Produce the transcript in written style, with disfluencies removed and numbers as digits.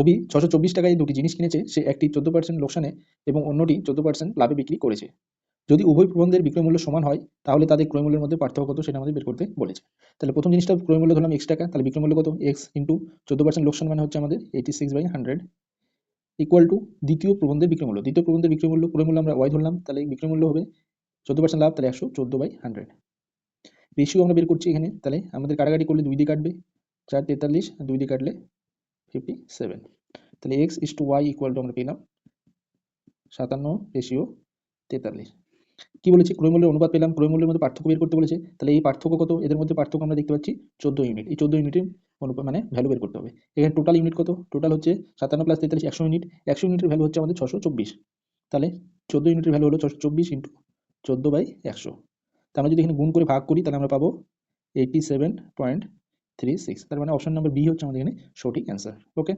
রবি 624 টাকায় দুটি জিনিস কিনেছে, সে একটি 14% লোকসানে এবং অন্যটি 14% লাভে বিক্রি করেছে। যদি উভয় প্রবন্ধের বিক্রয় মূল্য সমান হয় তাহলে তাদের ক্রয় মূল্যের মধ্যে পার্থক্য কত সেটা আমাদের বের করতে বলেছে। তাহলে প্রথম জিনিসটা ক্রয় মূল্য ধরলাম x টাকা, তাহলে বিক্রয় মূল্য কত x ইন্টু 14% লোকসান মানে হচ্ছে আমাদের 86/100 ইকুয়াল টু দ্বিতীয় প্রবন্ধের বিক্রয় মূল্য। দ্বিতীয় প্রবন্ধের বিক্রয় মূল্য, ক্রয় মূল্য আমরা y ধরলাম, তাহলে বিক্রয় মূল্য হবে 14% লাভ, তাহলে 114/100। রেশিও আমরা বের করছি এখানে, তাহলে আমাদের কাটাকাটি করলে 2 দিয়ে কাটবে, 4 43, 2 দিয়ে কাটলে 57। তাহলে x is to y equal to আমরা পেলাম 57/43। কি বলেছে, ক্রয় মূল্যের অনুপাত পেলাম, ক্রয় মূল্যের মধ্যে পার্থক্য বের করতে বলেছে, তাহলে এই পার্থক্য কত, এদের মধ্যে পার্থক্য আমরা দেখতে পাচ্ছি 14 ইউনিট। এই 14 ইউনিটের অনুপাত মানে ভ্যালু বের করতে হবে। এখানে টোটাল ইউনিট কত, টোটাল হচ্ছে 57 প্লাস 43 100 ইউনিট। 100 ইউনিটের ভ্যালু হচ্ছে আমাদের 624, তাহলে 14 ইউনিটের ভ্যালু হলো 624 ইন্টু 14/100। তা আমরা যদি এখানে গুণ করে ভাগ করি তাহলে আমরা পাবো 87.36। তার মানে অপশন নাম্বার বি হচ্ছে আমাদের এখানে সঠিক অ্যান্সার। ওকে।